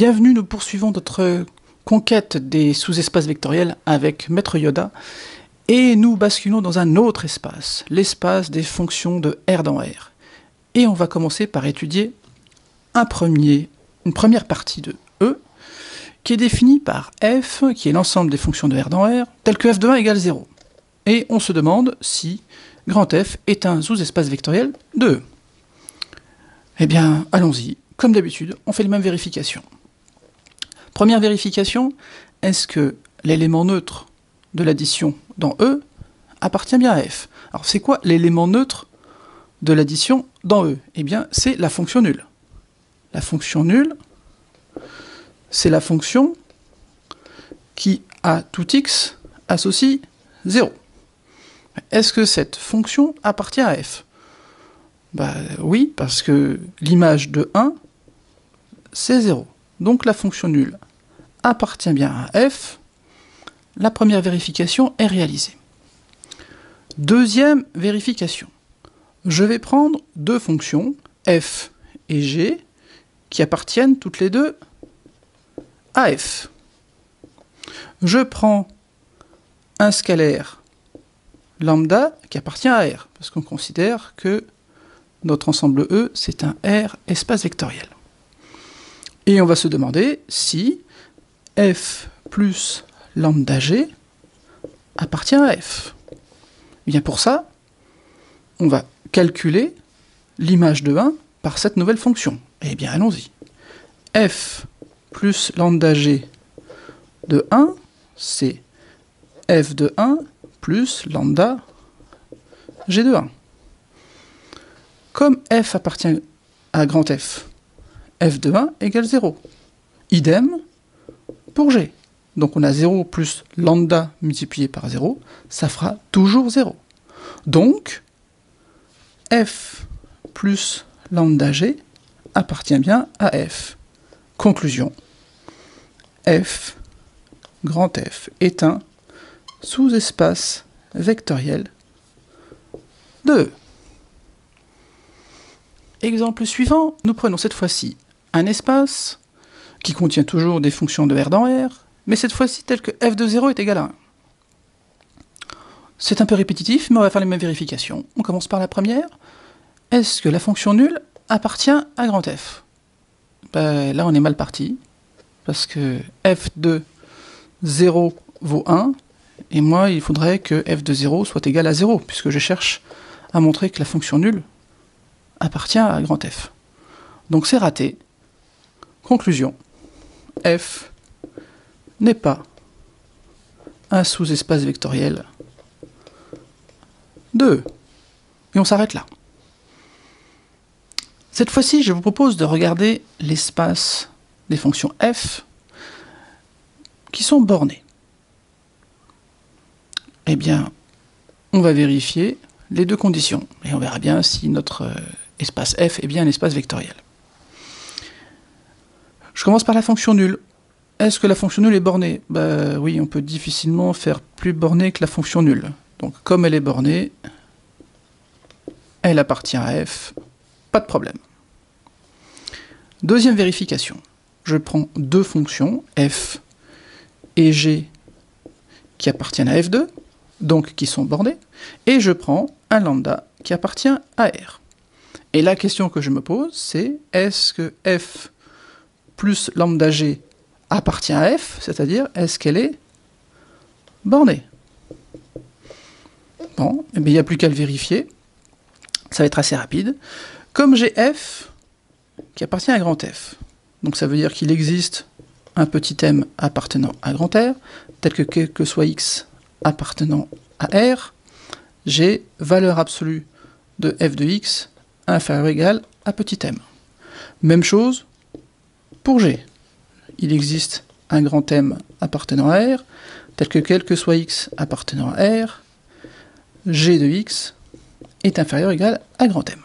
Bienvenue, nous poursuivons notre conquête des sous-espaces vectoriels avec Maître Yoda, et nous basculons dans un autre espace, l'espace des fonctions de R dans R. Et on va commencer par étudier une première partie de E, qui est définie par f, qui est l'ensemble des fonctions de R dans R, tel que f de 1 égale 0. Et on se demande si grand F est un sous-espace vectoriel de E. Eh bien, allons-y. Comme d'habitude, on fait les mêmes vérifications. Première vérification, est-ce que l'élément neutre de l'addition dans E appartient bien à F? Alors c'est quoi l'élément neutre de l'addition dans E? Eh bien, c'est la fonction nulle. La fonction nulle, c'est la fonction qui, à tout x, associe 0. Est-ce que cette fonction appartient à F? Oui, parce que l'image de 1, c'est 0. Donc la fonction nulle appartient bien à F. La première vérification est réalisée. Deuxième vérification. Je vais prendre deux fonctions, f et g, qui appartiennent toutes les deux à f. Je prends un scalaire lambda qui appartient à R, parce qu'on considère que notre ensemble E, c'est un R espace vectoriel. Et on va se demander si f plus lambda g appartient à f. Et bien pour ça, on va calculer l'image de 1 par cette nouvelle fonction. Eh bien allons-y. F plus lambda g de 1, c'est f de 1 plus lambda g de 1. Comme f appartient à grand F, f de 1 égale 0. Idem pour g. Donc on a 0 plus lambda multiplié par 0, ça fera toujours 0. Donc, f plus lambda g appartient bien à f. Conclusion. F, grand F, est un sous-espace vectoriel de E. Exemple suivant, nous prenons cette fois-ci un espace qui contient toujours des fonctions de R dans R, mais cette fois-ci tel que f de 0 est égal à 1. C'est un peu répétitif, mais on va faire les mêmes vérifications. On commence par la première. Est-ce que la fonction nulle appartient à grand F? Là, on est mal parti, parce que f de 0 vaut 1, et moi, il faudrait que f de 0 soit égal à 0, puisque je cherche à montrer que la fonction nulle appartient à grand F. Donc c'est raté. Conclusion. F n'est pas un sous-espace vectoriel de E. Et on s'arrête là. Cette fois-ci, je vous propose de regarder l'espace des fonctions f qui sont bornées. Eh bien, on va vérifier les deux conditions, et on verra bien si notre espace f est bien un espace vectoriel. Je commence par la fonction nulle. Est-ce que la fonction nulle est bornée? Oui, on peut difficilement faire plus bornée que la fonction nulle. Donc, comme elle est bornée, elle appartient à f, pas de problème. Deuxième vérification. Je prends deux fonctions, f et g, qui appartiennent à f2, donc qui sont bornées, et je prends un lambda qui appartient à R. Et la question que je me pose, c'est est-ce que f plus lambda g appartient à f, c'est-à-dire est-ce qu'elle est bornée? Bon, eh bien, il n'y a plus qu'à le vérifier. Ça va être assez rapide. Comme j'ai f qui appartient à grand F, donc ça veut dire qu'il existe un petit m appartenant à grand R, tel que quel que soit x appartenant à R, j'ai valeur absolue de f de x inférieure ou égale à petit m. Même chose pour g. Il existe un grand M appartenant à R, tel que quel que soit x appartenant à R, g de x est inférieur ou égal à grand M.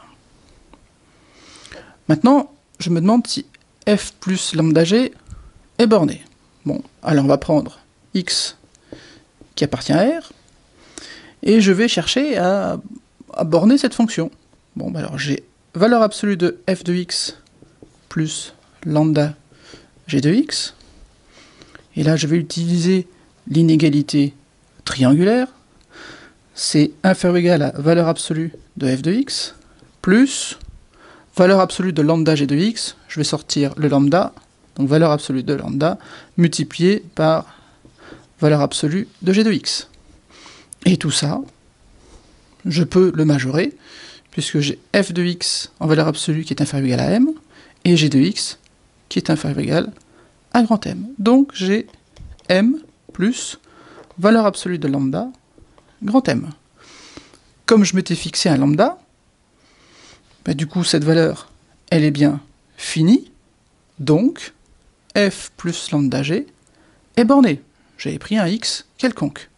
Maintenant, je me demande si f plus lambda g est borné. Bon, alors on va prendre x qui appartient à R, et je vais chercher à borner cette fonction. Bon, alors j'ai valeur absolue de f de x plus lambda g de x. Et là, je vais utiliser l'inégalité triangulaire. C'est inférieur ou égal à valeur absolue de f de x, plus valeur absolue de lambda g de x. Je vais sortir le lambda, donc valeur absolue de lambda, multiplié par valeur absolue de g de x. Et tout ça, je peux le majorer, puisque j'ai f de x en valeur absolue qui est inférieur ou égal à m, et g de x qui est inférieur ou égal à grand M. Donc j'ai m plus valeur absolue de lambda grand M. Comme je m'étais fixé un lambda, du coup cette valeur, elle est bien finie, donc f plus lambda g est borné. J'avais pris un x quelconque.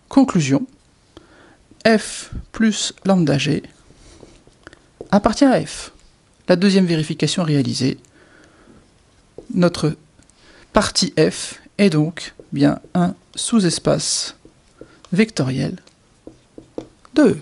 Conclusion, f plus lambda g appartient à f. La deuxième vérification réalisée, notre partie f est donc bien un sous-espace vectoriel de E.